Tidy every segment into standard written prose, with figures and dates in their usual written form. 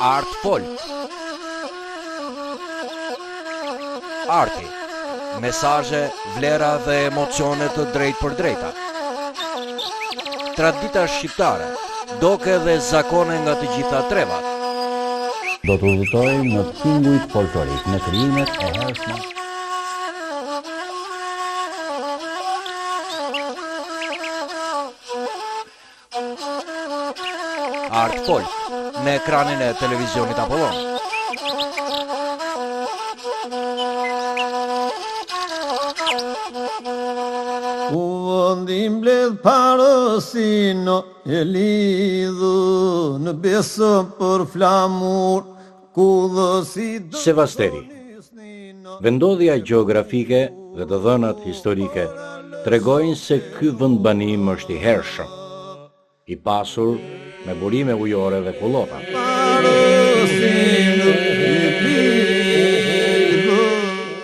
Art Folk. Arti. Mesazhe, vlera dhe emocione të drejtë për drejta. Tradita shqiptare, doke dhe zakone nga të gjitha trevat. Do të udhëtojmë në tingujt folklorik, në krijimet e hershme. Art Folk, në ekranin e televizionit Apollon. U vëndim bledh parësino, e lidhë në besëm për flamur, ku dhësi dë... Sevasteri. Vendodhja gjeografike dhe të dhënat historike tregojnë se ky vend banim është i hershëm, i pasur me burime ujore dhe kullota.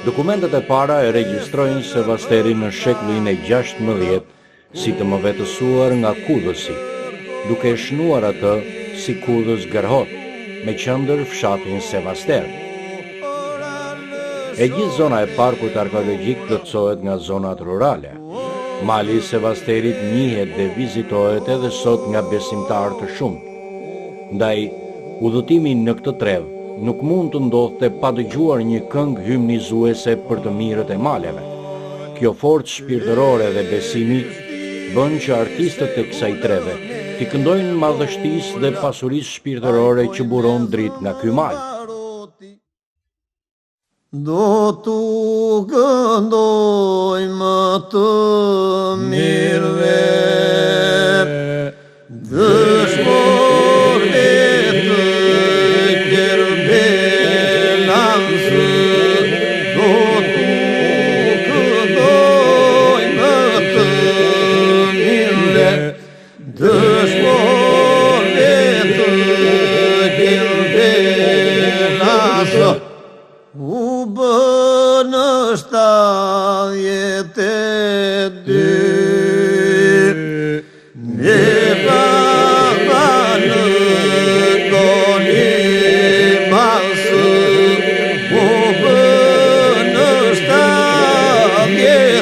Dokumentet e para e regjistrojnë Sevasterin në shekullin e 16 si të mëvetësuar nga Kudhësi, duke e shënuar atë si Kudhës Gërhot, me qendër fshatin Sevaster. E gjithë zona e parkut arkeologjik plotësohet nga zonat rurale. Mali i Sevasterit njihet dhe vizitohet edhe sot nga besimtarë të shumtë. Ndaj, udhëtimi në këtë trevë nuk mund të ndodhte pa dëgjuar një këngë hymnizuese për të mirët e maleve. Kjo forcë shpirtërore dhe besimi bën që artistët e kësaj treve t'i këndojnë madhështisë dhe pasurisë shpirtërore që buron dritë nga ky mal. Do t'u këndoj më të mirëve, dëshmorve të kërbelanzë, do t'u këndoj më të mirëve, dëshmorve të kërbelanzë. U bënë 72, me baba në koni masë. U bënë 72,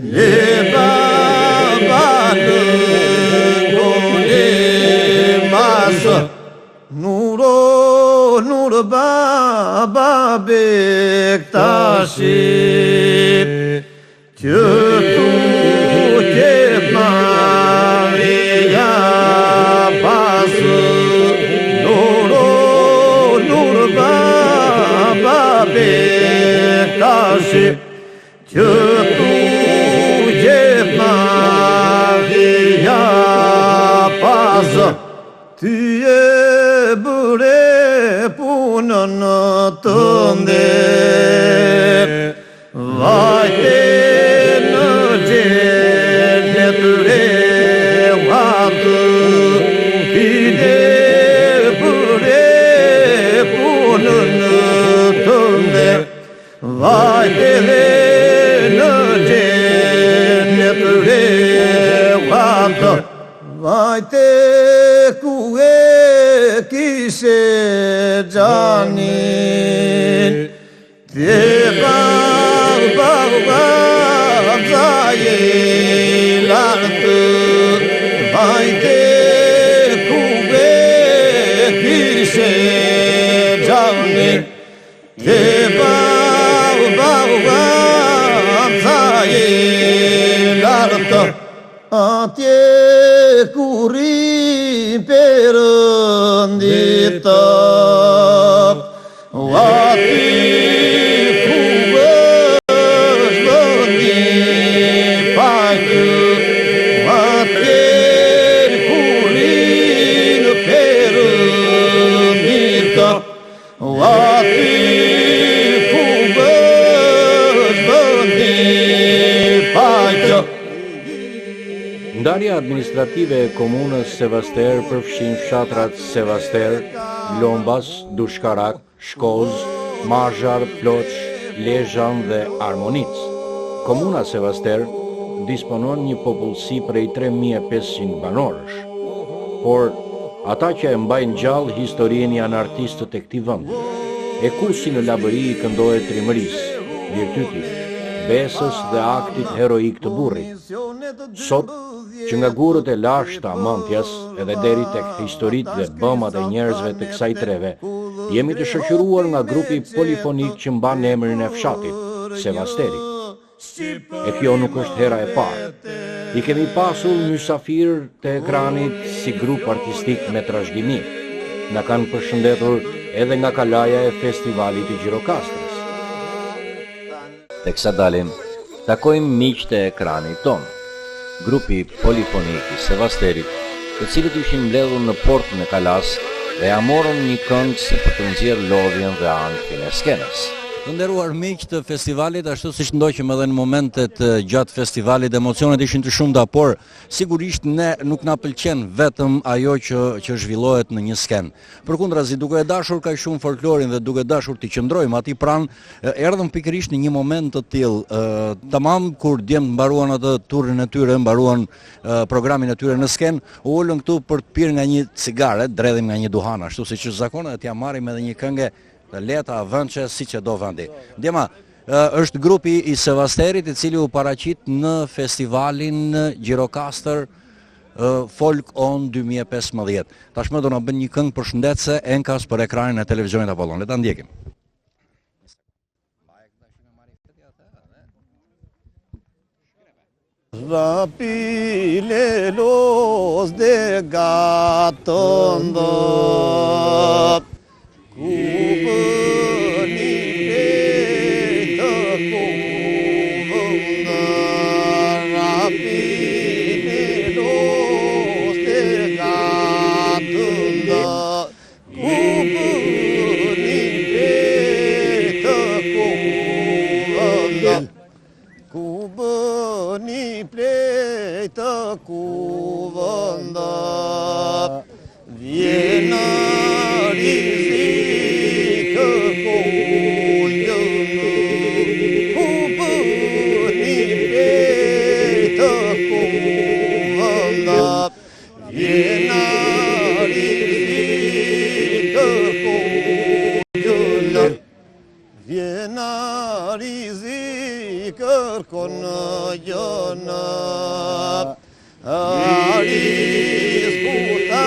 me baba në koni masë. Nur baba Bektashi, që tu që Maria pasë. Nur baba Bektashi, që tu që Maria pasë. Ty e bëre punën të ndër, vajte në gjendet revatë. Ty e bëre punën të ndër, vajte në gjendet revatë. Vajte ku e kishe gjanin, te baba zaje lartë. Vajte ku e kishe gjanin, te baba zaje lartë. Atje ku rrim Perëndit tëp, aty ku është vendi paqë. Atje ku rrim Perëndit tëp, aty ku është vendi paqë. Ndarja administrative e komunës Sevaster përfshin fshatrat Sevaster, Lombas, Dushkarak, Shkoz, Marjar, Ploç, Lezhan dhe Armonic. Komuna Sevaster disponon një popullsi prej 3500 banorësh, por Ata që e mbajnë gjallë historinë janë artistët e këtij vendi. E ku si në labëri i këndohet trimërisë, virtytit, besës dhe aktit heroik të burrit. Sot, që nga gurët e lashta mantjas edhe deri tek historitë dhe bëmat e njerëzve të kësaj treve, jemi të shoqëruar nga grupi polifonik që mban emrin e fshatit, Sevasteri. E kjo nuk është hera e parë. I kemi pasur mysafir të ekranit si grup artistik me trashëgimi. Na kanë përshëndetur edhe nga kalaja e festivalit të Gjirokastrës. Teksa dalim, takojmë miqtë e ekranit ton. Grupi polifonik i Sevasterit, të cilët ishin mbledhur në portën e kalas dhe ja morën një këngë si për të nxjerrë lodhjen dhe ankthjen e skenës. Të nderuar miq të festivalit, ashtu siç ndoqëm edhe në momentet gjatë festivalit, emocionet ishin të shumta, por sigurisht ne nuk na pëlqen vetëm ajo që zhvillohet në një skenë. Përkundrazi, duke e dashur kaq shumë folklorin dhe duke dashur të qëndrojmë aty pranë, erdhëm pikërisht në një moment të tillë, tamam kur djemt mbaruan atë turrin e tyre, mbaruan programin e tyre në skenë, u ulën këtu për të pirë nga një cigare, dredhim nga një duhan, ashtu siç është zakoni, dhe t'ja marrim edhe një këngë të leta avënçe si që do vendi. Djema, është grupi i Sevasterit i cili u paraqit në festivalin Gjirokastër Folk On 2015. Tashmë do na bën një këngë përshëndetëse enkas për ekranin e televizionit Apollon. Le ta ndjekim. Rapile los de gatando cuvânda Viena rizică coiână Cu banii pleită cuvânda Viena rizică coiână Viena rizică coiână Aris puta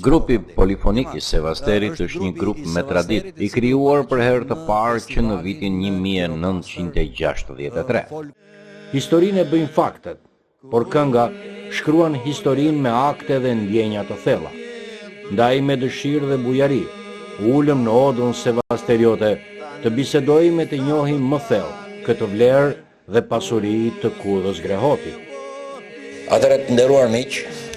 Grupi polifonik i Sevasterit është një grup me traditë, i krijuar për herë të parë që në vitin 1963. Historinë e bëjnë faktet, por kënga shkruan historinë me akte dhe ndjenja të thella. Ndaj me dëshirë dhe bujari, ulëm në odën sevasteriote të bisedojmë e të njohim më thellë këtë vlerë dhe pasuri të kudhës Grehoti. Atëherë të nderuar miq,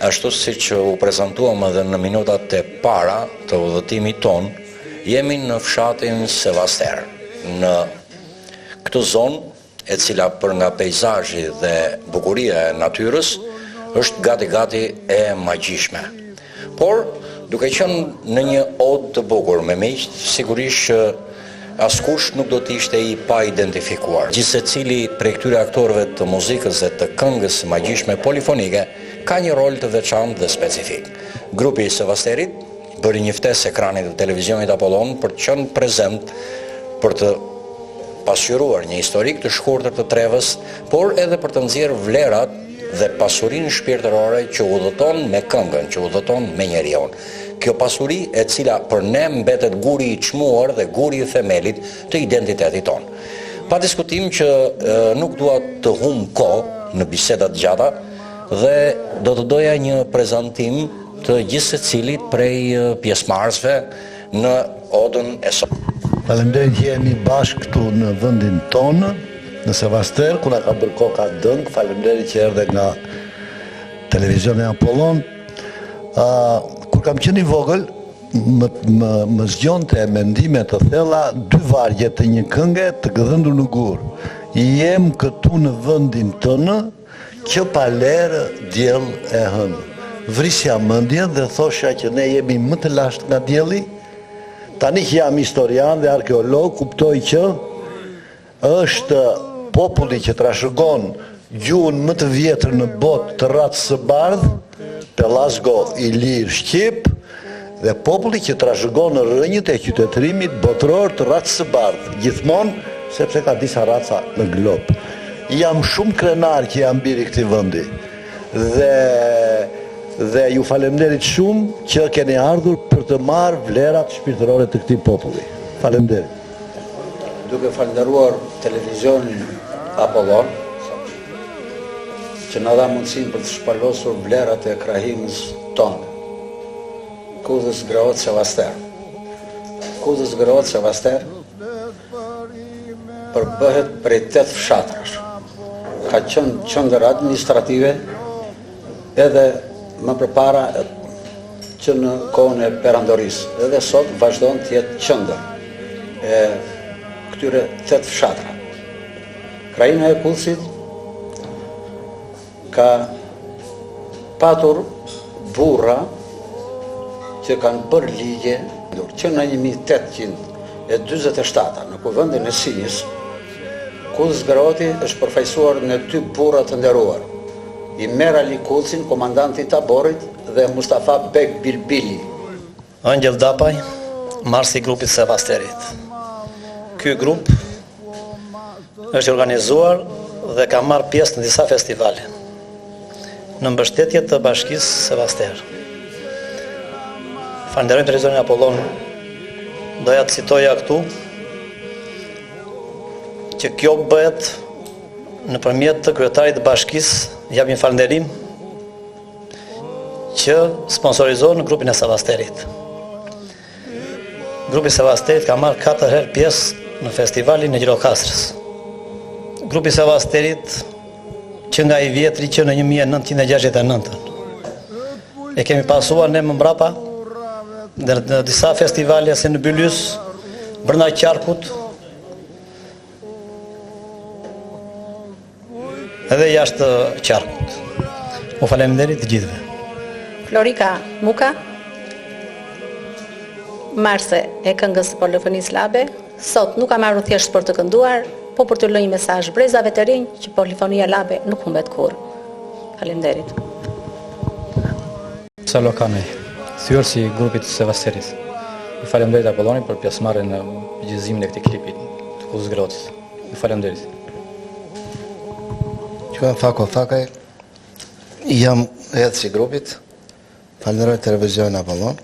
ashtu siç u prezantuam edhe në minutat e para të udhëtimit ton, jemi në fshatin Sevaster, në këtë zonë e cila për nga peizazhi dhe bukuria e natyrës është gati e magjishme. Por, duke qenë në një odë të bukur me miq, sigurisht që askush nuk do të ishte i pa identifikuar. Gjithsecili prej këtyre aktorëve të muzikës dhe të këngës magjishme polifonike ka një rol të veçantë dhe specifik. Grupi i Sevasterit bëri një ftesë ekranit të televizionit Apollon për të qenë prezent për të pasqyruar një historik të shkurtër të trevës, por edhe për të nxjerrë vlerat dhe pasurinë shpirtërore që udhëton me këngën, që udhëton me njeriu. Kjo pasuri e cila për ne mbetet guri i çmuar dhe guri i themelit të identitetit ton. Pa diskutim që nuk dua të humb kohë në bisedat gjata dhe do të doja një prezantim të gjithë secilit prej pjesëmarrësve në odën e sotme. Faleminderit jemi bashkë këtu në vendin tonë, në Sevaster, ku na ka bërë koka dëng. Faleminderit që erdhe nga televizioni Apollon. Kur kam qenë i vogël, më zgjonte mendime të thella dy vargje të një kënge të gëdhëndur në gur. Jem këtu në vendin tënë, që pa lerë diell e hënë. Vrisja mendjen dhe thosha që ne jemi më të lashtë nga dielli. Tani që jam historian dhe arkeolog, kuptoj që është populli që trashëgon gjuhën më të vjetër në botë të ratës së bardhë, Pelasgo Ilir Shqip, dhe populli që trashëgon rrënjët e qytetërimit botëror të ratës së bardhë, gjithmonë sepse ka disa raca në glob. Jam shumë krenar që jam biri këtij vendi dhe ju falemnderit shumë që keni ardhur për të marrë vlerat shpirtërore të këtij populli. Falemnderit. Duke falenderuar televizionin Apollon që na dha mundësinë për të shpalosur vlerat e krahimës tonë. Kudës Grohet Sevaster. Kudës Grohet Sevaster përbëhet prej 8 fshatrash. Ka qenë qendër administrative edhe më përpara që në kohën e perandorisë. Edhe sot vazhdon të jetë qendër e këtyre 8 fshatra. Krajina e Kudësit ka patur burra që kanë bërë ligje që në 1827 në kuvendin e Sinjës, Kudës Groheti është përfaqësuar në 2 burra të nderuar, Imer Ali Kudësin, komandanti i taborit, dhe Mustafa Bek Bilbili. Angjel Dapaj, marsi i grupit Sevasterit. Ky grup është organizuar dhe ka marrë pjesë në disa festivale në mbështetje të bashkisë Sevaster. Falenderoj televizionin Apollon. Doja të citoja këtu që kjo bëhet nëpërmjet të kryetarit të bashkisë, japim falënderim që sponsorizon grupin e Sevasterit. Grupi Sevasterit ka marrë 4 herë pjesë në festivalin e Gjirokastrës. Grupi Sevasterit që nga i vjetri që në 1969 e kemi pasuar ne më mbrapa dhe në disa festivale si në Bylys, brenda qarkut, edhe jashtë qarkut. U faleminderit të gjithëve. Florika Muka, marse e këngës së polifonisë Labe, sot nuk kam marrë thjesht për të kënduar, po për të lënë një mesazh brezave të rinj që polifonia Labe nuk humbet kurrë. Faleminderit. Salo Kamej, thyrësi i grupit të Sevasterit. Ju faleminderit Apollonit për pjesëmarrjen në përgjigjësimin e këtij klipi të Kudës Grohetit. Ju faleminderit. Quhem Fako Fakaj, jam edhës i grupit, falenderoj televizionin Apollon,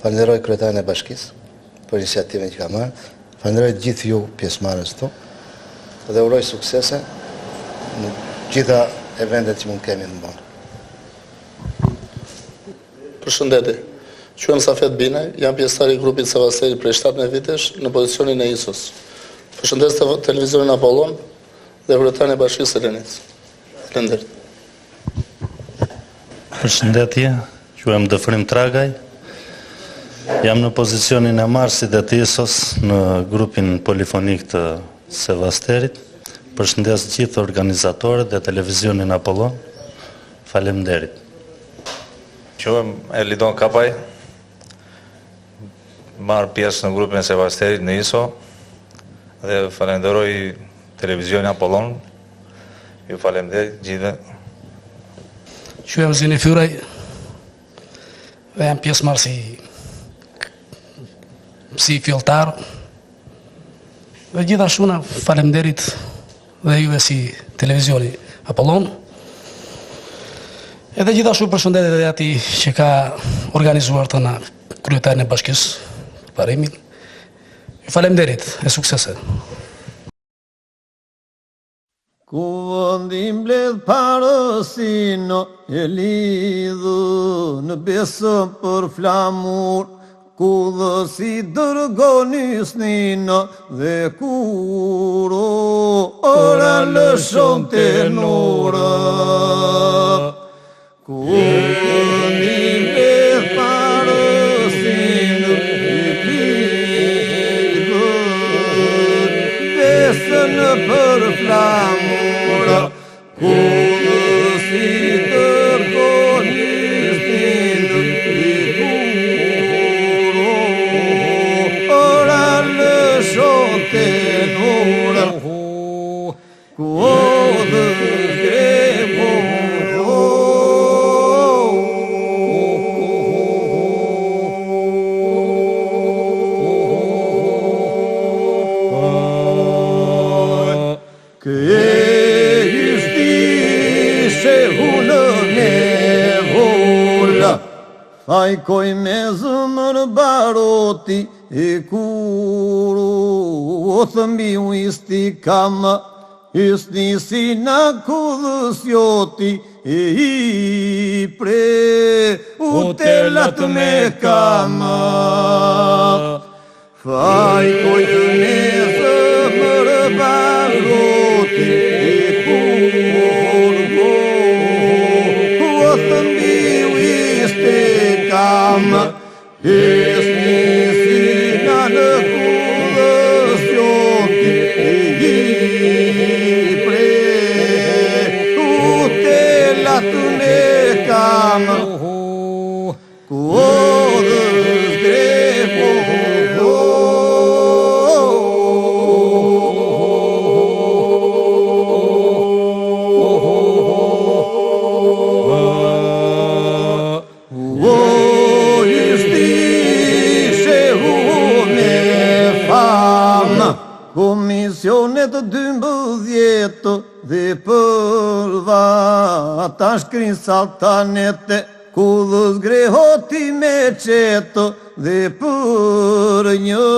falenderoj kryetarin e bashkisë për iniciativën që ka marrë, falenderoj gjithë ju pjesëmarrës këtu dhe uroj suksese në gjitha eventet që mund kemi në botë. Përshëndetje, quhem Safet Binaj, jam pjesëtar i grupit Sevasterit prej 17 vitesh në pozicionin e ISO-s. Përshëndes televizionin Apollon dhe kryetarin e bashkisë së Lenis. Faleminderit. Përshëndetje, quhem Dëfrim Tragaj. Jam në pozicionin e marsit dhe të ISO-s në grupin polifonik të Sevasterit. Përshëndes gjithë organizatorët dhe televizionin Apollon. Faleminderit. Quhem Elidon Kapaj, marr pjesë në grupin e Sevasterit në ISO dhe falenderoj televizionin Apollon. Ju faleminderit gjithëve. Quhem Zini Fyraj dhe jam pjesëmarr si filltar. Dhe gjithashtu na faleminderit dhe juve si televizioni Apollon. Edhe gjithashtu përshëndetje edhe ati që ka organizuar të na kryetarin e bashkisë parimin. Ju faleminderit e suksese. Ku vëndim bledh parësino e lidhë në besëm për flamur, ku dhe si dërgoni snino dhe kuro, ora lëshon të nura. Ku vëndim bledh parësino e lidhë, besën për flamur, ku dhe si dërgoni snino dhe kuro, ora lëshon të nura. Ku dhe ai koj me zëmër baroti e kuru, o thëmbi u isti kama, isni si na kudhës joti e i pre, u telat me kama. Faj koj me zëmër baroti e kuru, o thëmbi u isti kama, isni si na në kudhës joti e i pre, u telat me kama, ku odhës grepo Komisionet 12 dhe përva, ta shkrin saltanete, kudhës grehoti me qeto, dhe për një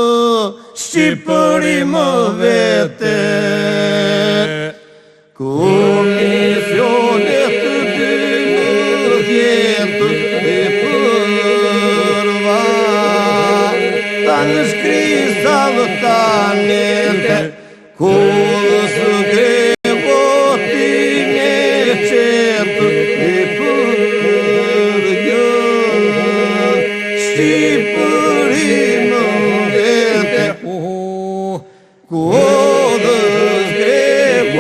Shqipëri më vete. Komisionet 12 dhe përva, ta në shkrin saltanete, kudhës grehoti me qeto, dhe për një Shqipëri më vete. Kudhës grehoti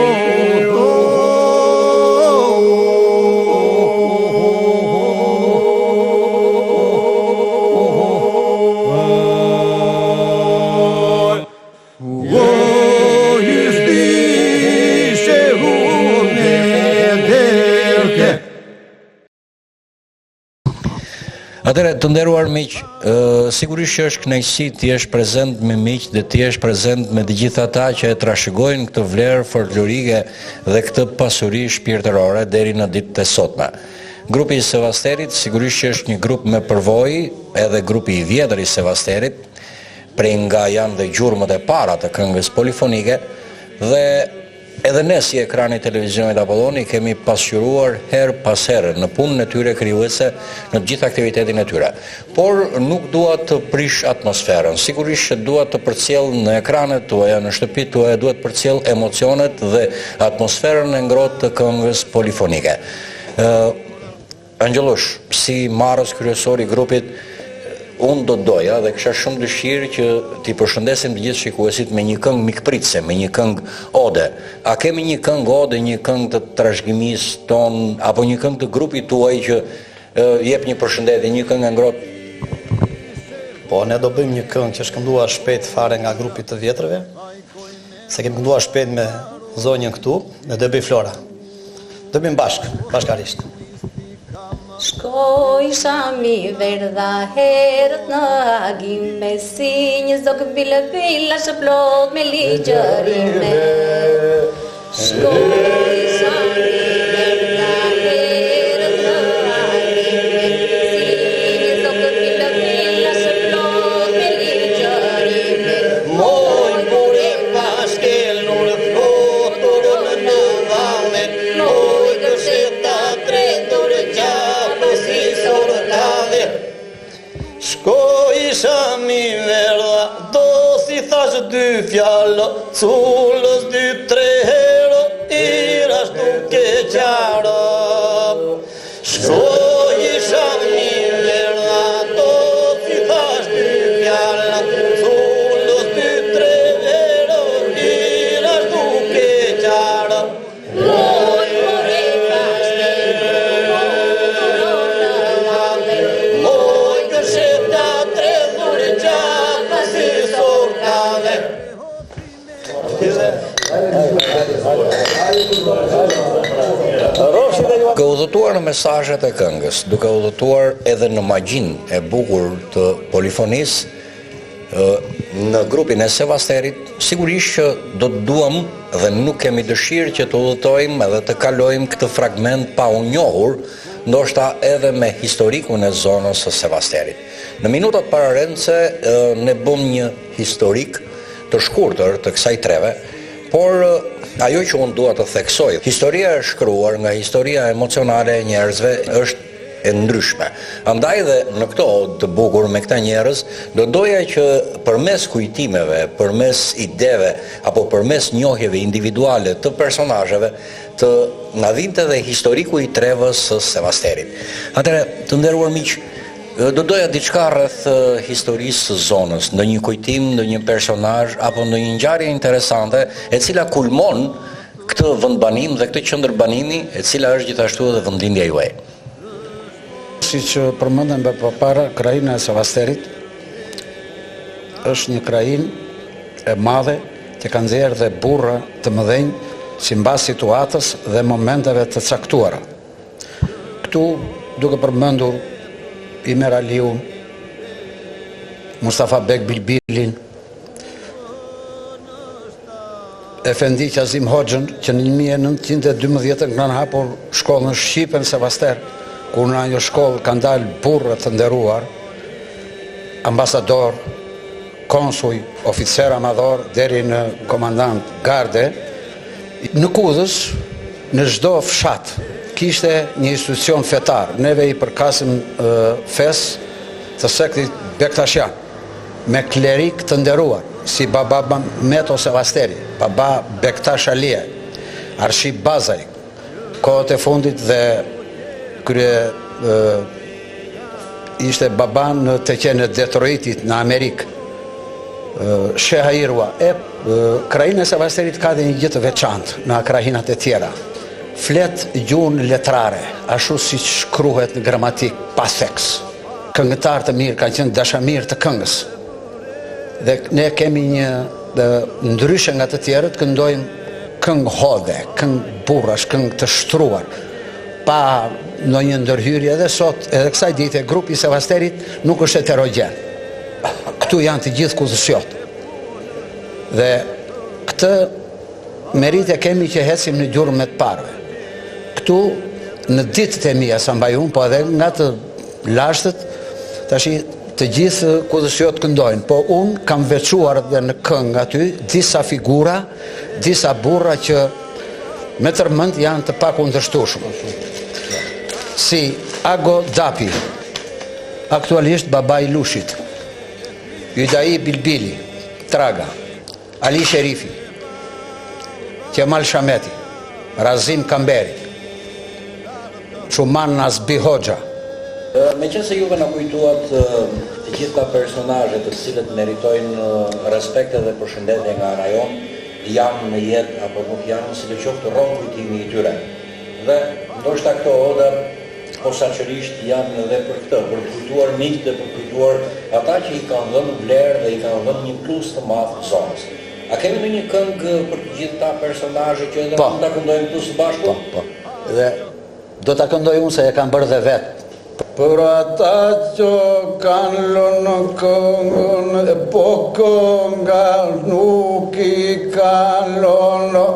Atëre, të nderuar miq, sigurisht që është kënaqësi të jesh prezent me miq dhe të jesh prezent me të gjithë ata që e trashëgojnë këtë vlerë folklorike dhe këtë pasuri shpirtërore deri në ditët e sotme. Grupi i Sevasterit sigurisht që është një grup me përvojë, edhe grupi i vjetër i Sevasterit, prej nga janë dhe gjurmët e para të këngës polifonike, dhe edhe ne si ekrani televizionit Apolloni kemi pasqyruar her pas herë në punën e tyre krijuese, në gjithë aktivitetin e tyre. Por nuk dua të prish atmosferën. Sigurisht që dua të përcjell në ekranet tuaja, në shtëpitë tuaja, duhet përcjell emocionet dhe atmosferën e ngrohtë të këngës polifonike. Angjelush, si marrës kryesor i grupit, unë do doja dhe kisha shumë dëshirë që t'i përshëndesim të gjithë shikuesit me një këngë mikpritse, me një këngë ode. A kemi një këngë ode, një këngë të trashëgimisë ton, apo një këngë të grupit tuaj që jep një përshëndetje, një këngë ngrohtë? Po, ne do bëjmë një këngë që është kënduar shpejt fare nga grupit të vjetrëve, se kemi kënduar shpejt me zonjën këtu, dhe do bëj Flora. Do bëjmë bashkarisht. Shkoj shami verdha herët në agime, si një zokë bile villa shëplot me ligjërime. Shkoj shami verdha herët në agime, si një zokë bile villa shëplot me ligjërime. Moj burim pashkel në rëfotur në Ko isha mi verdha, do si thash dy fjallë, cullës 2-3 herë, irash duke qarë. Ko isha mi verdha, do si thash dy fjallë, cullës 2-3 herë, irash duke qarë. Duke udhëtuar në mesazhet e këngës, duke udhëtuar edhe në magjinë e bukur të polifonisë, në grupin e Sevasterit, sigurisht që do të duam dhe nuk kemi dëshirë që të udhëtojmë edhe të kalojmë këtë fragment pa u njohur, ndoshta edhe me historikun e zonës së Sevasterit. Në minutat pararendse ne bëm një historik të shkurtër të kësaj treve, por ajo që unë dua të theksoj, historia e shkruar nga historia emocionale e njerëzve është e ndryshme. Andaj dhe në këto të bukur me këta njerëz, do doja që përmes kujtimeve, përmes ideve, apo përmes njohjeve individuale të personazheve, të na vinte dhe historiku i trevës së Sevasterit. Atëherë, të nderuar miq, do doja diçka rreth historisë së zonës, ndonjë kujtim, ndonjë personazh apo ndonjë ngjarje interesante e cila kulmon këtë vendbanim dhe këtë qendërbanimi, e cila është gjithashtu edhe vendimja juaj. Siç përmendëm më parë, krajina e Sevasterit është një krajinë e madhe që ka nxjerrë dhe burra të mëdhenj sipas situatës dhe momenteve të caktuara. Këtu duke përmendur Imer Aliun, Mustafa Bek Bilbilin, Efendi Qazim Hoxhën, që në 1912 kanë hapur shkollën shqipe në Sevaster, kur në ajo shkollë kanë dalë burra të nderuar, ambasador, konsuj, oficer amador, deri në komandant garde. Në Kudës, në çdo fshat, kishte një institucion fetar. Neve i përkasim fes të sektit Bektashian, me klerik të nderuar, si baba Meto Sevasteri, baba Bektash Alie, Arship Bazaj, kohët e fundit dhe ishte baba në të qenë Detroitit në Amerikë, Sheha Irwa. Krajina e Sevasterit ka dhe një gjë të veçantë në krajinat e tjera. Flet gjuhën letrare, ashtu si shkruhet në gramatik pa seks. Këngëtar të mirë kanë qenë dashamir të këngës. Dhe ne kemi një ndryshe nga të tjerët, këndojmë këngë hode, këngë burrash, këngë të shtruar, pa ndonjë ndërhyrje. Edhe sot, edhe kësaj dite, grupi Sevasterit nuk është heterogen. Këtu janë të gjithë kudhësjot. Dhe këtë merit e kemi që hecim në gjurmë të parëve. Këtu, në ditët e mia sa mbaj unë, po edhe nga të lashtët, tash të gjithë kudhësjot këndojnë, po unë kam veçuar dhe në këngë aty disa figura, disa burra që me tërmend janë të pakundërshtueshëm. Si Ago Dapi, aktualisht baba i Lushit, Ydai Bilbili, Traga, Ali Sherifi, Kemal Shameti, Razim Kamberi, Shuman Nazbi Hoxha. Me që se juve në kujtuat të gjitha personazhet të cilët meritojnë respekt dhe përshëndetje nga rajon, janë në jetë apo nuk janë, si të qoftë rron kujtimi i tyre. Dhe ndoshta këto oda posaçërisht janë edhe për këtë, për të kujtuar miqtë dhe për të kujtuar ata që i kanë dhënë vlerë dhe i kanë dhënë një plus të madh zonës. A kemi në një këngë për të gjithë ta personazhe që edhe mund ta këndojmë këtu së bashku? Po. Dhe do ta këndoj unë se e kam bërë dhe vetë. Për ata që kanë lënë këngën, po kënga nuk i kanë lënë.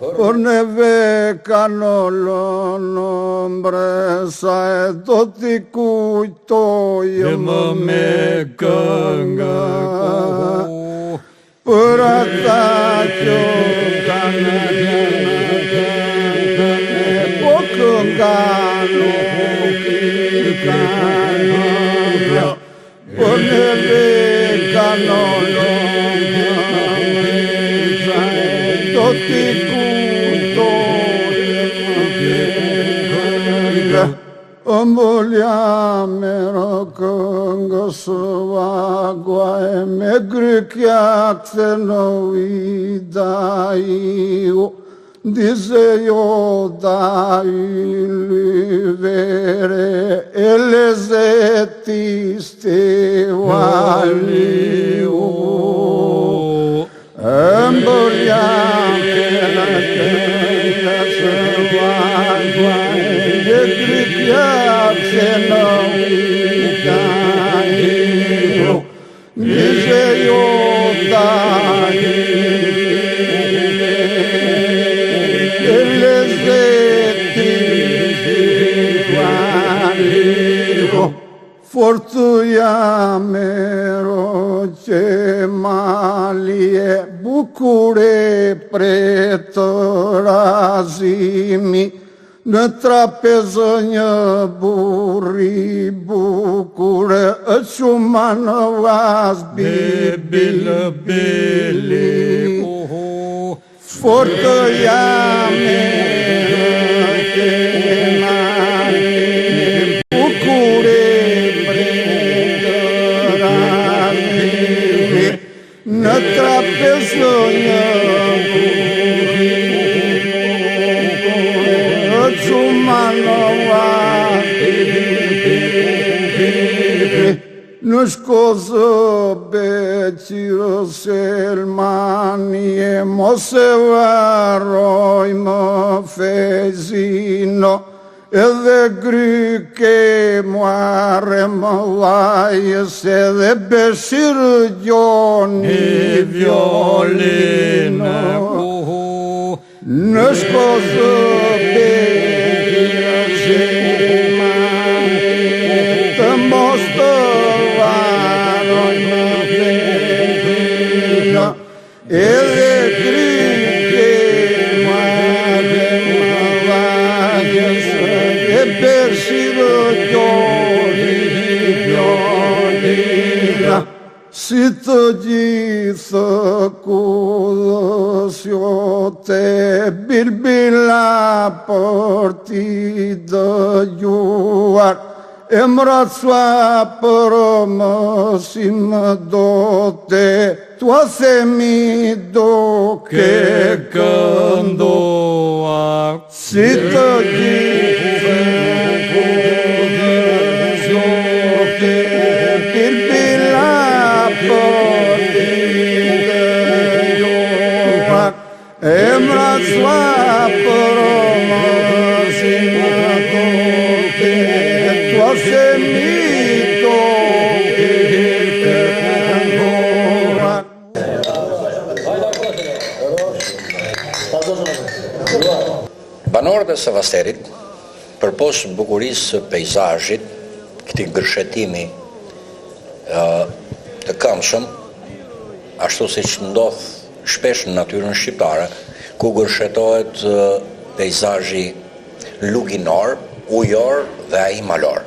Për neve kanë lënë mbresa e do t'i kujtojmë me kënga. Për ata që kanë po kënga nuk i kanë lënë. Për do t'i kujtoj ëmbëlja me këngës vagua e me grykja këthe në vida iu dize jo da i lyvere e lezeti stevaliu ëmbëlja me këngës vagua se no dai dice io dai le seti fortuja mero që malie bukure pre të razimi në trapezë një burri bukure e quma në vas bili fortë jame bukure në trapezë një në shkozë beqirës Elmanie mos e varoj më fezino edhe gryke muare më lajës edhe beshirë gjoni violino në shkozë beqirës Elmanie të mos të edhe kryke muare më lajës e beshirë gjoni si të gjithë kudhës jote bilbila për ti dëgjuar emrat sua për më si më dote tua themi do ke këndoa si të gjithë kudhës jote bilbila për ti dëgjuar emrat sua për më si më dote se mi do Banorët e Sevasterit, përpos bukurisë së peizazhit, këtij gërshetimi të këndshëm, ashtu siç ndodh shpesh në natyrën shqiptare, ku gërshetohet peizazhi luginor, ujor dhe ai malor.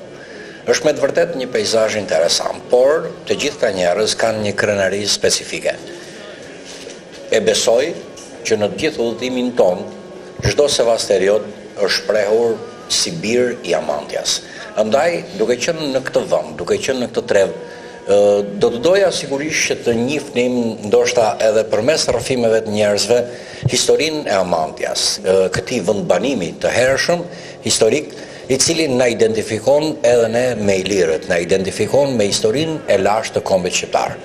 Është me të vërtet një peizazh interesant, por të gjithë këta njerëz kanë një krenari specifike. E besoj që në të gjithë udhëtimin ton, çdo sevasteriot është shprehur si bir i Amantjas. Andaj, duke qenë në këtë vend, duke qenë në këtë trev, do të doja sigurisht që të njihnim ndoshta edhe përmes rrëfimeve të njerëzve historinë e Amantjas, këtij vendbanimi të hershëm historik, i cili na identifikon edhe ne me Ilirët, na identifikon me historinë e lashtë të kombit shqiptar.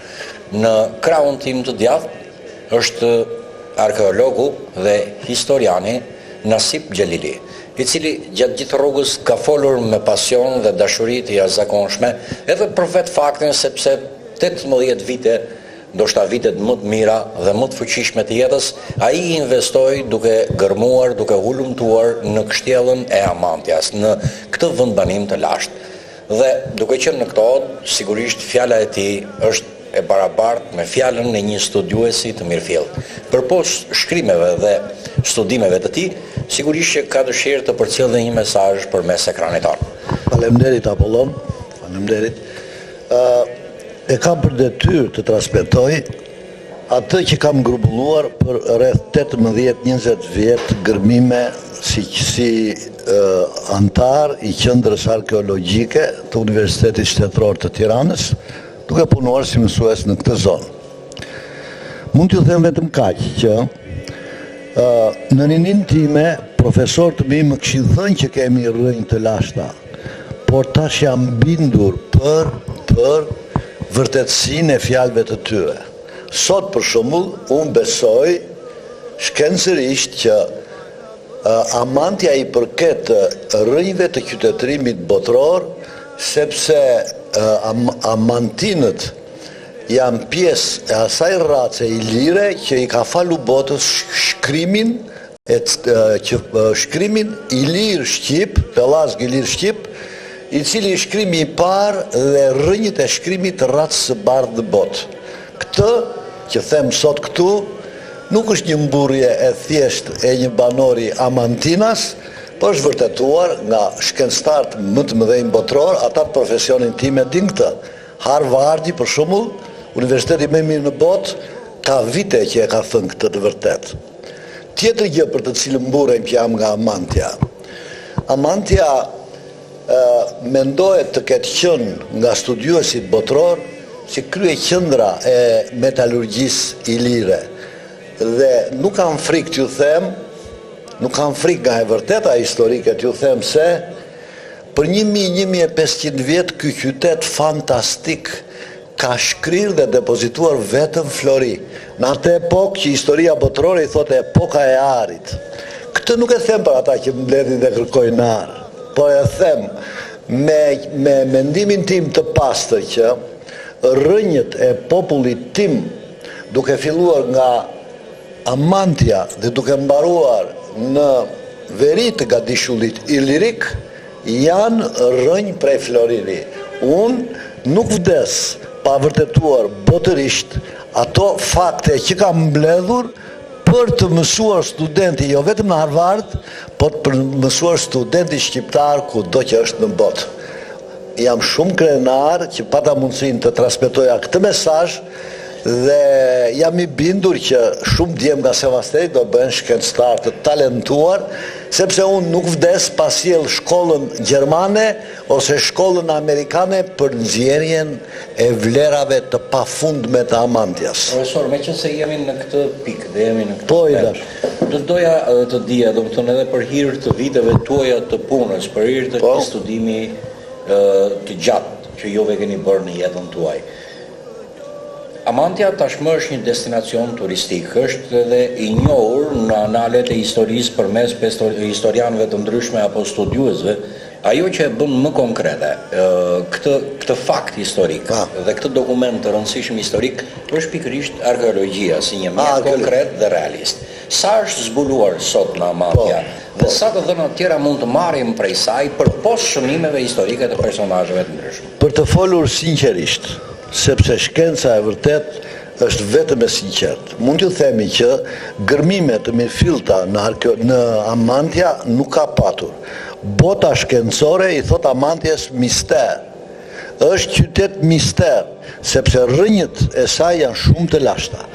Në krahun tim të djathtë është arkeologu dhe historiani Nasip Gjelili, i cili gjatë gjithë rrugës ka folur me pasion dhe dashuri të jashtëzakonshme, edhe për vetë faktin sepse 18 vite, ndoshta vitet më të mira dhe më të fuqishme të jetës, ai investoi duke gërmuar, duke hulumtuar në kështjellën e Amantjas, në këtë vendbanim të lashtë. Dhe duke qenë në këto, sigurisht fjala e tij është e barabartë me fjalën e një studiuesi të mirëfillt. Përpos shkrimeve dhe studimeve të tij, sigurisht që ka dëshirë të përcjellë një mesazh përmes ekranit tonë. Faleminderit Apollon, faleminderit. e kam për detyrë të transmetoj atë që kam grumbulluar për rreth 18-20 vjet gërmime si antar i qendrës arkeologjike të Universitetit Shtetëror të Tiranës, duke punuar si mësues në këtë zonë. Mund t'ju them vetëm kaq që në rinin time profesor të mi më kishin thënë që kemi rrënjë të lashta, por tash jam bindur për vërtetësinë e fjalëve të tyre. Sot për shembull unë besoj shkencërisht që Amantja i përket rrënjëve të qytetërimit botror, sepse amantinët janë pjesë e asaj race ilire që i ka falu botës shkrimin ilir shqip, Pellazg ilir shqip, i cili shkrimi i parë dhe rrënjët e shkrimit racës së bardhë në botë. Këtë që them sot këtu nuk është një mburje e thjesht e një banori Amantinas, por është vërtetuar nga shkencëtarët më të mëdhenj botror, ata të profesionin tim e din këtë. Harvardi për shembull, universiteti më i mirë në botë, ka vite që e ka thënë këtë të vërtet. Tjetër gjë për të cilën mburem që jam nga Amantja. Amantja mendohet të ketë qenë nga studiuesit botror si krye qendra e metalurgjisë ilire. Dhe nuk kam frikë t'ju them, nuk kam frikë nga e vërteta historike t'ju them se për 1000-1500 vjet ky qytet fantastik ka shkrirë dhe depozituar vetëm flori. Në atë epokë që historia botrore i thotë epoka e arit. Këtë nuk e them për ata që mbledhin dhe kërkojnë ar, por e them me mendimin tim të pastër që rrënjët e popullit tim, duke filluar nga Amantja dhe duke mbaruar në veri të Gadishullit ilirik, janë rrënjë prej Florini. Unë nuk vdes pa vërtetuar botërisht ato fakte që kam mbledhur për të mësuar studenti, jo vetëm në Harvard, por për mësuar studenti shqiptar kudo që është në botë. Jam shumë krenar që pata mundësin të transmetoja këtë mesazh dhe jam i bindur që shumë djem nga Sevasteri do bëhen shkencëtar të talentuar, sepse unë nuk vdes pa sjell shkollën gjermane ose shkollën amerikane për nxjerrjen e vlerave të pafundme të Amantjas. Profesor, meqense jemi në këtë pikë dhe jemi në këtë do doja të dija, do të thonë edhe për hir të viteve tuaja të punës, për hir të këtij studimi të gjatë që juve keni bërë në jetën tuaj. Amantja tashmë është një destinacion turistik, është edhe i njohur në analet e historisë përmes historianëve të ndryshme apo studiuesve. Ajo që e bën më konkrete, këtë fakt historik dhe këtë dokument të rëndësishëm historik, është pikërisht arkeologjia si një mjet konkret dhe realist. Sa është zbuluar sot në Amantja dhe sa të dhëna tjera mund të marrim prej saj për poshtë shënimeve historike të personazheve të ndryshëm? Për të folur sinqerisht, sepse shkenca e vërtet është vetëm e sinqert. Mund t'ju themi që gërmime të mirëfillta në Amantja nuk ka patur. Bota shkencore i thot Amantjes mister. Është qytet mister, sepse rrënjët e saj janë shumë të lashta.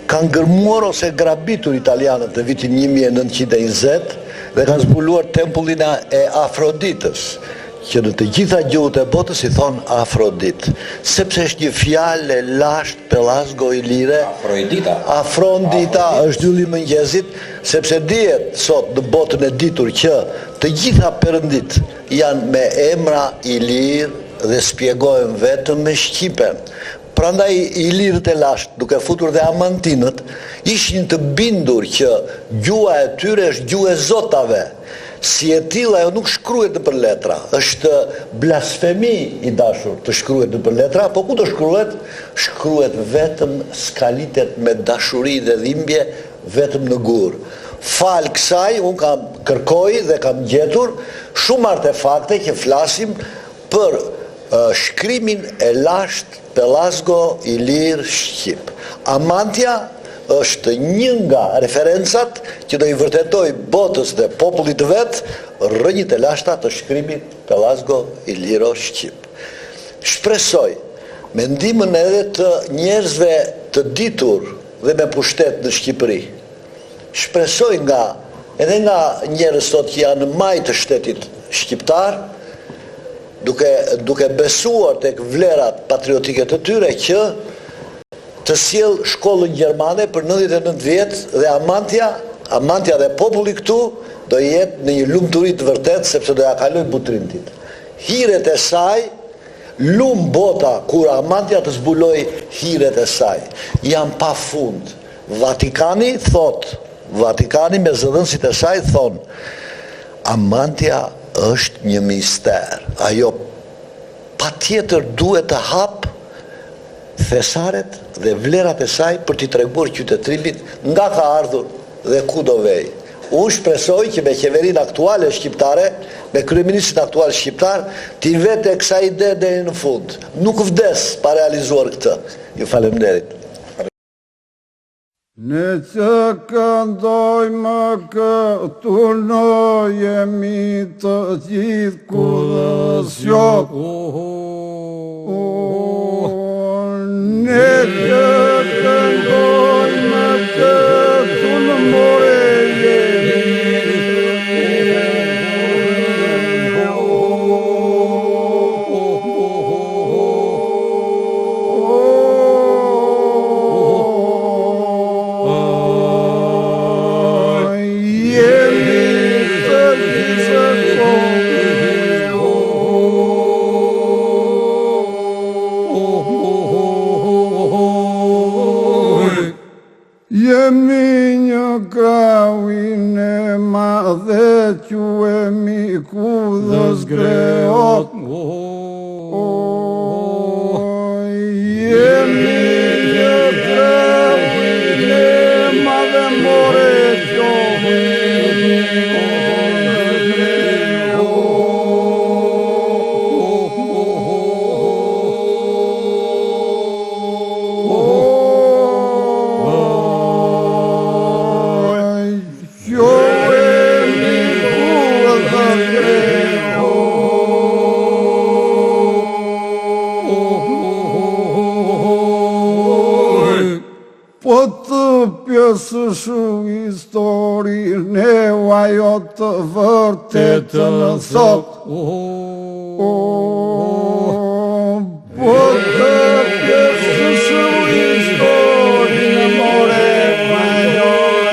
Kanë gërmuar ose grabitur italianët në vitin 1920 dhe kanë zbuluar tempullin e Afroditës, që në të gjitha gjuhët e botës i thonë Afrodit, sepse është një fjalë e lashtë Pellazgo ilire. Afrodita është ylli i mëngjesit, sepse dihet sot në botën e ditur që të gjitha perëndit janë me emra ilir dhe spjegohen vetëm me shqipen. Prandaj ilirët e lashtë, duke futur dhe amantinët, ishin të bindur që gjuha e tyre është gjuhë e zotave. Si e tilla ajo nuk shkruhet nëpër letra, është blasfemi i dashur të shkruhet nëpër letra, po ku do shkruhet? Shkruhet vetëm skalitet me dashuri dhe dhimbje vetëm në gur. Fal kësaj, unë kam kërkoj dhe kam gjetur shumë artefakte që flasim për shkrimin e lashtë Pellazgo ilir shqip. Amantja është një nga referencat që do i vërtetoj botës dhe popullit vetë rrënjët e lashta të shkrimit Pellazgo iliro shqip. Shpresoj me ndihmën edhe të njerëzve të ditur dhe me pushtet në Shqipëri. Shpresoj edhe nga njerëz sot që janë maj të shtetit shqiptar, duke besuar tek vlerat patriotike të tyre që të sjell shkollën gjermane për 99 vjet dhe Amantja dhe populli këtu do jetë në një lumturi të vërtet sepse do ja kaloj butrintit. Hiret e saj lum bota kur Amantja të zbuloj hiret e saj. Janë pa fund. Vatikani me zëdhënësit e saj thonë, Amantja është një mister. Ajo patjetër duhet të hap thesaret dhe vlerat e saj për t'i treguar qytetërimit nga ka ardhur dhe ku do vej. Unë shpresoj që me qeverinë aktuale shqiptare, me kryeministrin aktual shqiptar, t'i vete kësa ide deri në fund. Nuk vdes pa realizuar këtë. Ju falemnderit. Ne që këndojmë këtu në jemi të gjithë kudës jokë. Ne që këndojmë këtu në more jemi një krawin e madhe quemi kudhës greot. Jemi një krawin e madhe more quemi kudhës greot. Po të pjesë shu histori ne ajo të vërtetë në thot. Po të pjesë shu histori ne more ajo të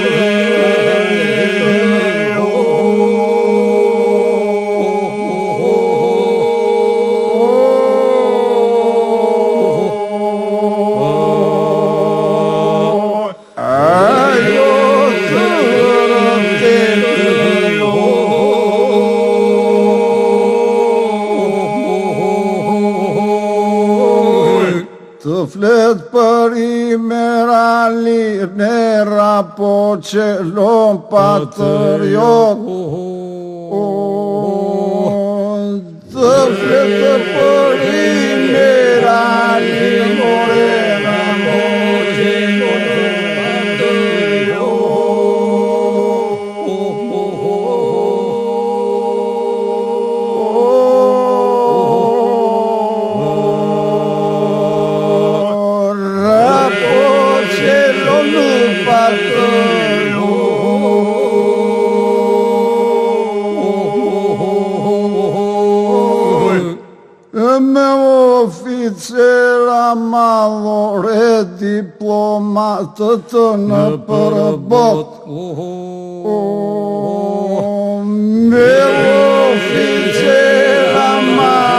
të flet për i merali në rapo që lom patriot. Të flet për i merali në rapo që lom me oficera madhore diplomatët në përbot. Me oficera madhore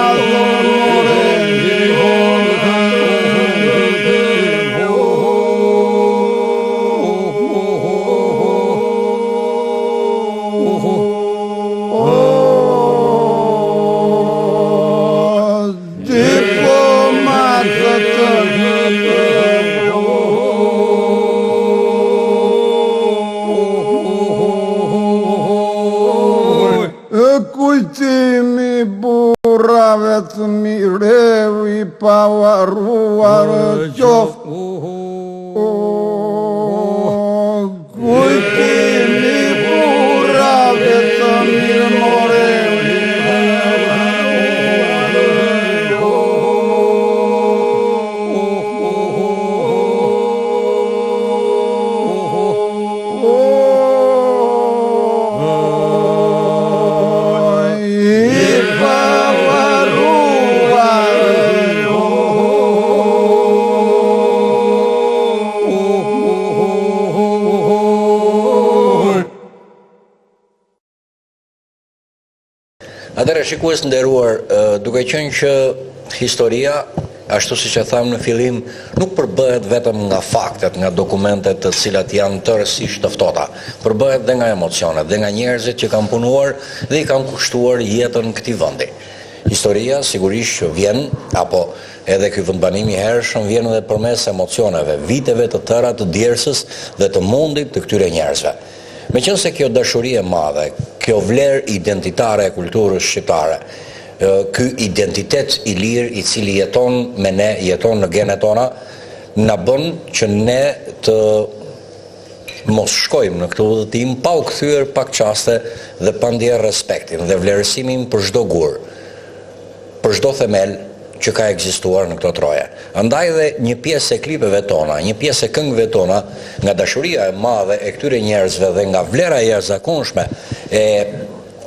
kujtimi burrave të mirevi pavarruar qoftë. Kujtimi burrave të mirevi pavarruar qoftë. shikues nderuar, duke qenë që historia, ashtu siç e tham në fillim, nuk përbëhet vetëm nga faktet, nga dokumentet të cilat janë tërësisht të ftohta, përbëhet dhe nga emocionet, dhe nga njerëzit që kanë punuar dhe i kanë kushtuar jetën këtij vendi. Historia sigurisht që vjen, apo edhe ky vendbanim i hershëm vjen edhe përmes emocioneve, viteve të tëra të djersës dhe të mundit të këtyre njerëzve. Meqense kjo dashuri e madhe, kjo vlerë identitare e kulturës shqiptare, ky identitet i lirë i cili jeton me ne, jeton në genet tona, na bën që ne të mos shkojmë në këtë udhëtim pa u kthyer pak qaste dhe pa ndjer respektin dhe vlerësimin për çdo gur, për çdo themel që ka ekzistuar në këto troje. Andaj dhe një pjesë e klipeve tona, një pjesë e këngëve tona, nga dashuria e madhe e këtyre njerëzve dhe nga vlera e jashtëzakonshme e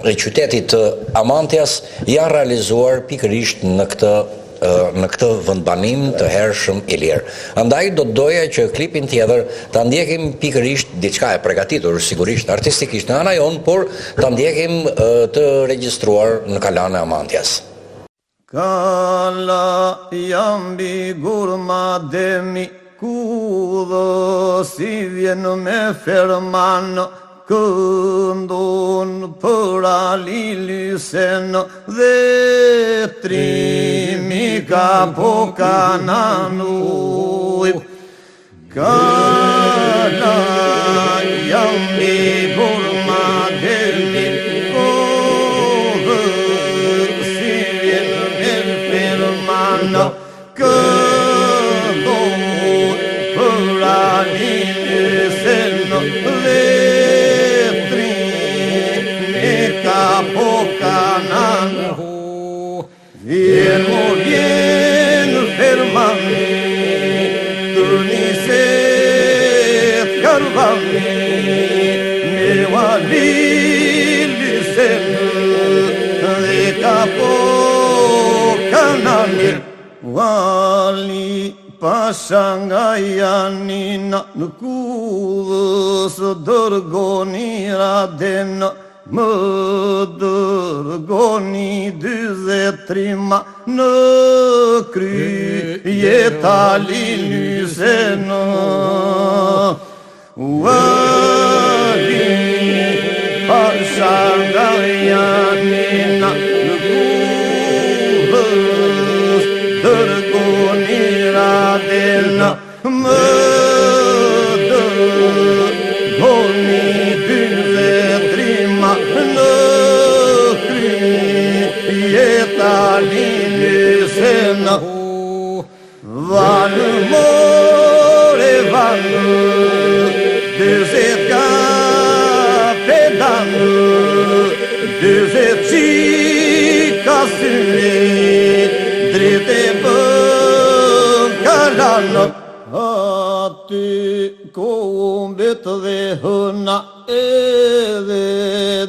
qytetit të Amantias janë realizuar pikërisht në këtë vendbanim të hershëm i lirë. Andaj do të doja që klipin tjetër ta ndjekim pikërisht diçka e përgatitur sigurisht artistikisht në ana jonë, por ta ndjekim të regjistruar në Kalan e Amantias. Kala jam bi gurma demi kudhë si vjen me ferman këndon për alilysen dhe trimi ka po kananuj. Kala jam bi gurma demi këndon për alilysen dhe trimi ka po kananuj. Vjen fermani tërniset karvani me alilysen dhe ka po kananuj. Vali pasha nga janina në kudhës dërgoni raden, më dërgoni 23 ma në kryet alilysen. Vali pasha nga janina në kudhës dërgoni raden, më dërgoni 23 ma në kryet alilysen. Vanë more vanë, 20 ka pedanë, 20 qika syrit, drite bën Kalan. Aty kombet dhe hëna edhe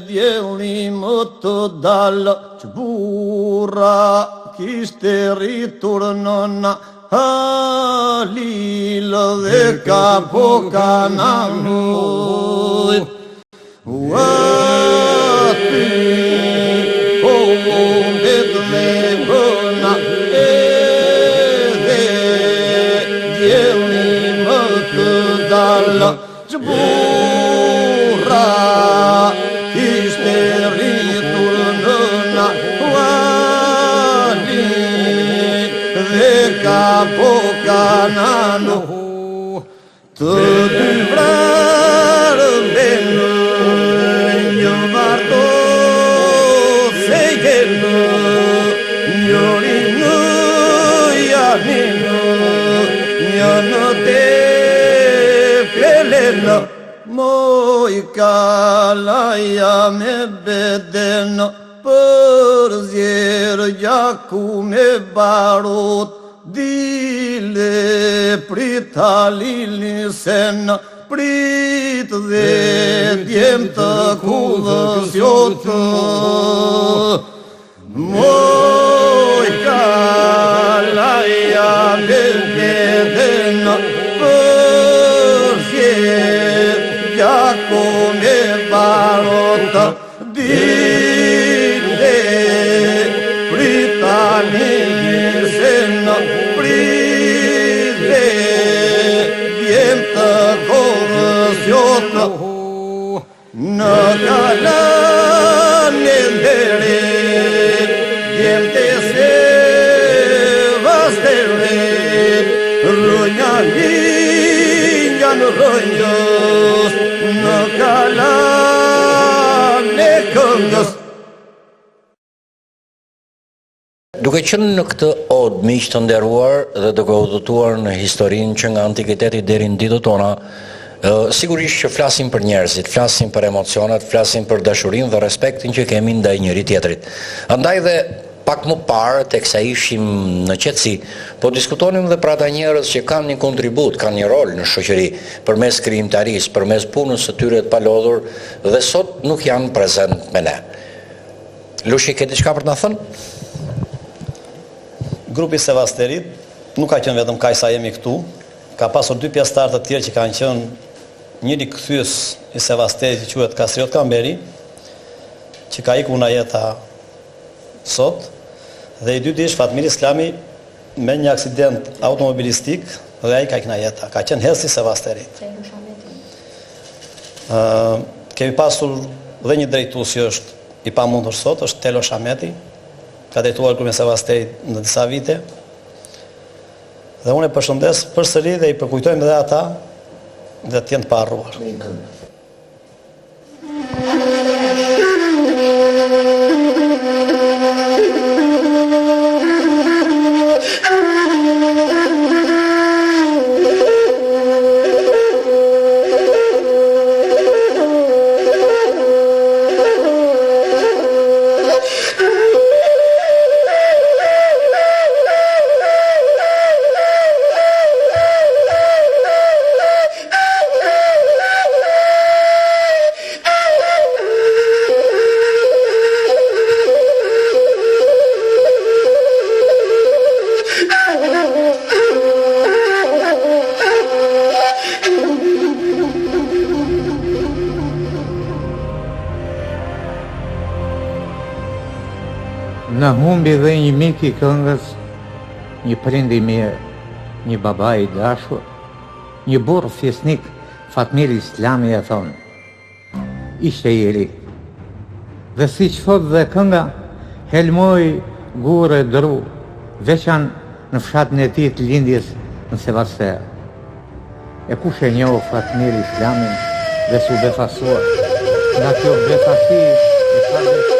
djeli më të dalë, që burra kishte rritur nëna Halil dhe ka po kananuj. Aty kombet dhe hëna edhe djeli më të dalë, që burra kishte rritur nëna Halil dhe ka po kananuj. Të dy vrarë benë një marto se jenë, njëri në janinë, një në te felenë, moj kalaja me bedenë, për zjerë gjaku me barot, dile prit alilysen, prit dhe djem të kudhës jotë. Moj kalaja me bedenë, për zjerë gjaku me barot, dile një hinja në rënjës, në kalan e këngës. Duke qenë në këtë odë miq të nderuar dhe duke udhëtuar në historinë që nga antikiteti deri në ditët tona, sigurisht që flasim për njerëzit, flasim për emocionet, flasim për dashurinë dhe respektin që kemi ndaj njëri tjetrit. Andaj dhe pak më parë, teksa ishim në qetësi, po diskutonim dhe për ata njerëz që kanë një kontribut, kanë një rol në shoqëri, përmes krijimtarisë, përmes punës së tyre të palodhur dhe sot nuk janë prezent me ne. Lushi, ke diçka për të na thënë? Grupi Sevasterit nuk ka qenë vetëm kaq sa jemi këtu, ka pasur dy pjesëtarë të tjerë që kanë qenë njëri kthyes i Sevasterit që quhet Kastriot Kamberi, që ka ikur nga jeta sot, dhe i dyti është Fatmir Islami me një aksident automobilistik dhe ai ka ikur nga jeta, ka qenë helsi i Sevasterit. Kemi pasur dhe një drejtues që është i pamundur sot, është Telo Shameti, ka drejtuar grupin Sevasterit në disa vite. Dhe unë e përshëndes përsëri dhe i përkujtojmë edhe ata dhe të jenë të paharruar. Në humbi dhe një mik i këngës, një prind i mirë, një baba i dashur, një burr fjesnik, Fatmir Islami e thonë. Ishte i ri. Dhe si që thot dhe kënga, helmoj gure dru, veçan në fshatën e tij të lindjes në Sevaster. E kush e njoh Fatmir Islamin dhe s'u befasua, nga kjo befasi e padrejti.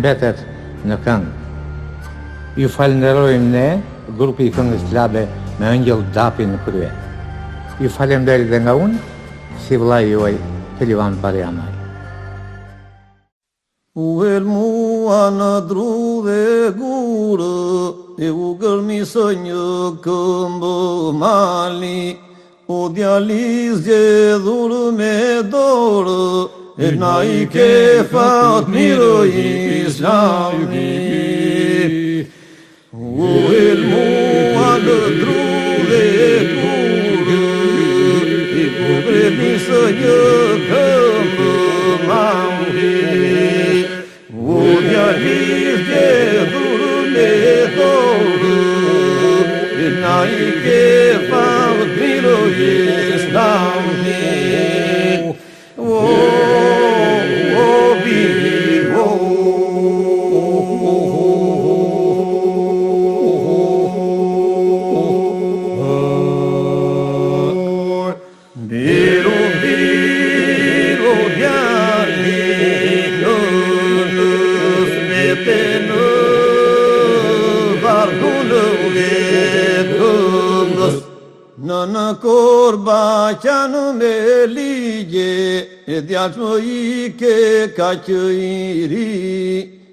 Mbetet në këngë. Ju falenderojmë ne, grupi i këngës Labe me Ëngjëll Dapi në krye. Ju falenderoj dhe nga unë, si vllai juaj Pelivan Bariamaj. U mua në dru dhe gurë, e u gërmisë një këmbë mali, o djali zgjedhur me dorë, e na i ke Fatmir Islami. U mua në dru dhe gurë, e u gërmisë një këmbë mali, o djali zgjedhur me dorë, e na i ke Fatmir Islami. Në korba qanë me ligje, e djallë më i ke ka që i ri,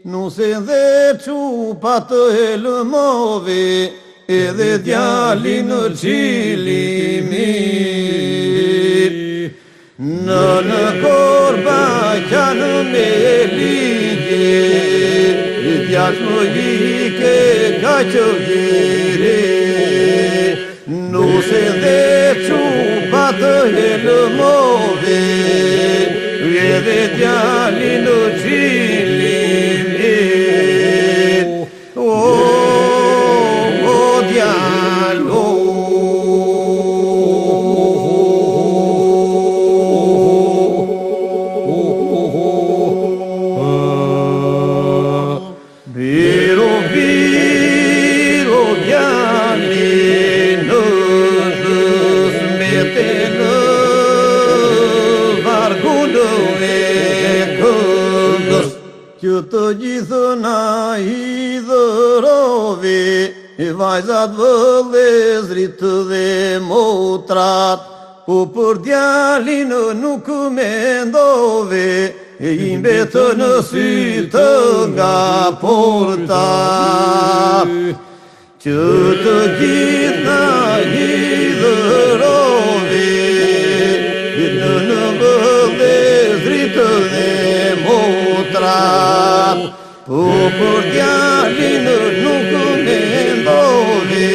nuse dhe qupa të helmove, edhe djali në qili mirë. janë me ligje, djashmërike ka që hire, nuse dhe qupa të helmove, edhe djali në qilin e, o djalo. Që të gjithë na hidhërove, vajzat vëllezrit dhe motrat, po për djalin nuk mendove, i mbetë në sytë nga porta. Që të gjithë na hidhërove, në vëllezrit dhe motrat, po për djalin nuk mendove,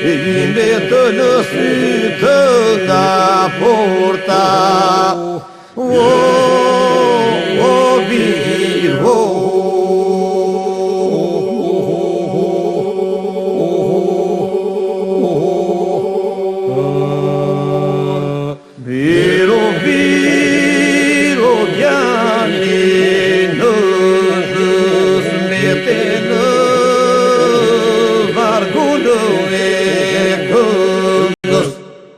i mbetë në sytë nga porta. O birë,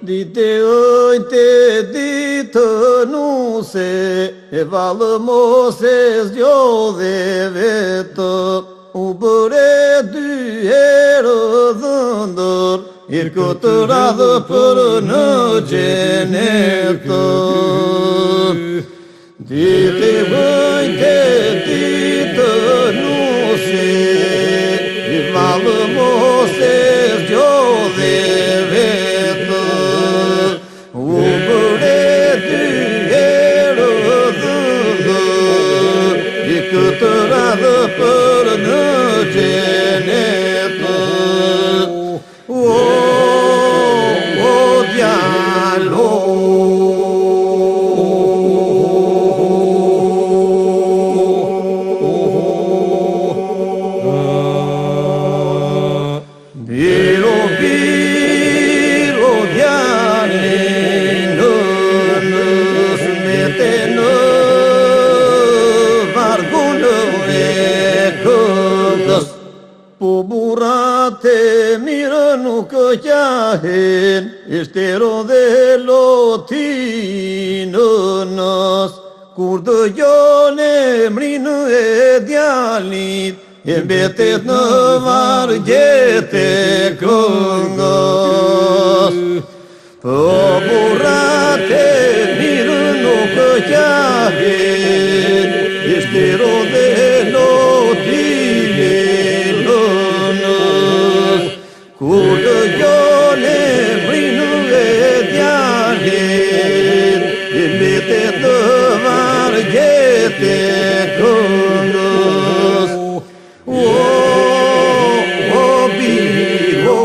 dite ojte ditë nuse, e valë mos e zgjodhe vetë, u bëre dy herë dhëndër, i këtë radhë për në gjenetë. Dite ojte ditë nuse, e valë mos e zgjodhe vetë, këtë radhë për në gjenetë. O djalo, biro biro djali në smete në po burat e mirë nuk qahen, ishtero dhe lotinë nës, kur dëgjon emrin e djalit, e mbetet në vargjet e këngës. Po burat e mirë nuk qahen, ishtero dhe lotinë, kur dëgjon emrin e djalit, i mbetet në vargjet e këngës. O biro,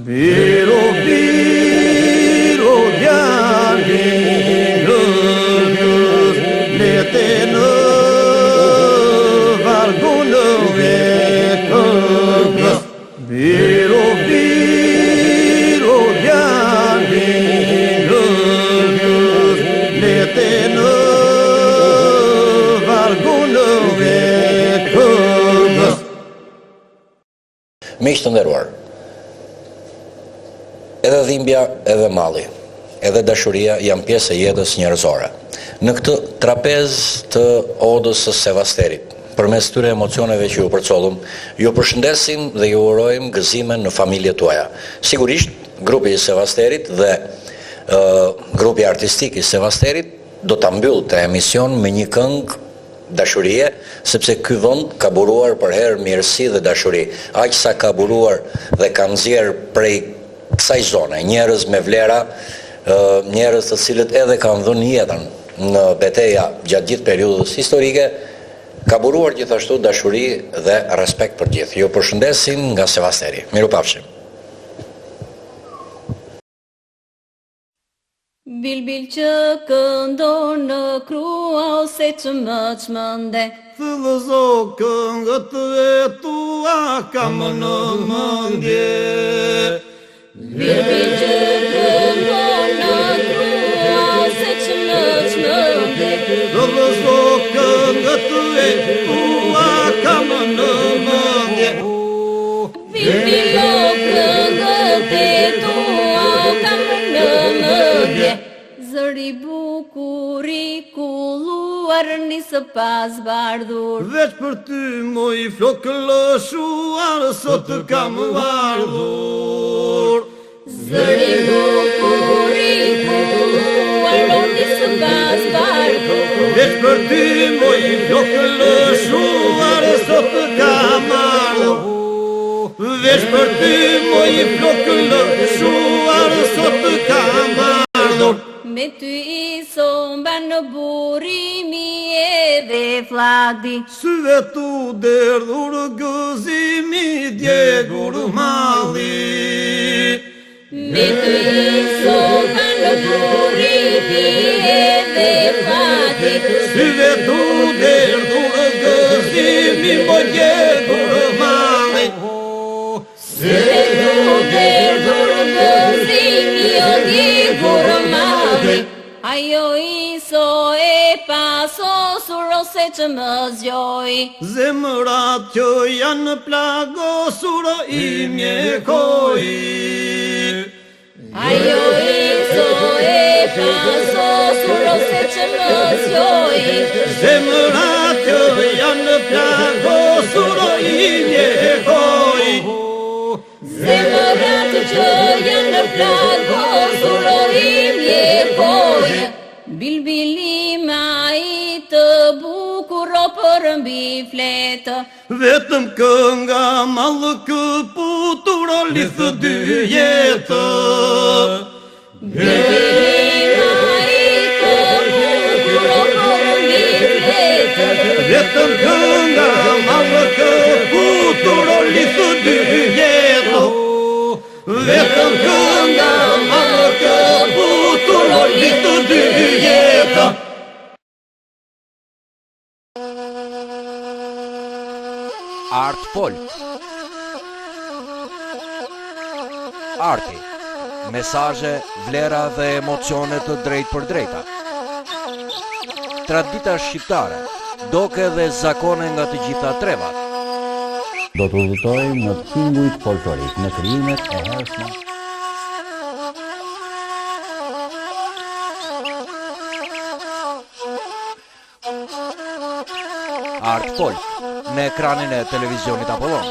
biro biro djalit, në vargun e këngës. Biro biro djalin lete në vargun e këngës. Miq të nderuar, edhe dhimbja, edhe malli, edhe dashuria janë pjesë e jetës njerëzore. Në këtë trapez të odës së Sevasterit, përmes këtyre emocioneve që ju përcollëm, ju përshëndesim dhe ju urojmë gëzime në familjet tuaja. Sigurisht, grupi i Sevasterit dhe grupi artistik i Sevasterit do ta mbyllte emision me një këngë dashurie, sepse ky vend ka buruar për herë mirësi dhe dashuri. Aq sa ka buruar dhe ka nxjerr prej kësaj zone njerëz me vlera, njerëz të cilët edhe kanë dhënë jetën në betejë gjatë gjithë periudhës historike, ka buruar gjithashtu dashuri dhe respekt për gjithë. Ju përshëndesim nga Sevasteri. Mirupafshim. Bilbil që këndon në krua ose që më çmënde. Thëllëzo këngët e tua kam në mendje. Bilbil që këndon në krua ose që më çmënde. Thëllëzo këngët e tua kam në mendje. Bilbil këngët e tua kam në mendje. Zëri bukuri kulluar nisë pas bardhur. Veç për ty moj flokë lëshuar sot kam ardhur. Zëri bukuri kulluar nisë pas bardhur. Veç për ty moj flokë lëshuar sot kam ardhur. Veç për ty moj flokë lëshuar sot kam ardhur. Me ty I somba në burimi edhe fladi. Syve tu derdhur gëzimi djegur malli. Me ty I somba në burimi edhe fladi. Syve tu derdhur gëzimi djegur malli. Syve tu derdhur gëzimi djegur malli. Ajo iso e pasosur ose që më zgjoj. Zemrat që janë plagosur I mjekoj. Ajo iso e pasosur ose që më zgjoj. Zemrat që janë plagosur I mjekoj. Zemrat që janë plagosur I mjekoj. Bilbili ma I të bukuro për mbi fletë. Vetëm kënga mallë këputur lithë dy jetë. Bilbili ma I të bukuro për mbi fletë. Vetëm kënga mallë këputur lithë dy jetë. Vetëm kënga mallë këputur lithë dy jetë. Art Folk. Arti. Mesazhe, vlera dhe emocione të drejtë për drejta. Tradita shqiptare, doke dhe zakone nga të gjitha trevat. Do të udhëtojmë në tingujt folklorik, në krijimet e hershme. Art Folk, në ekranin e televizionit Apollon.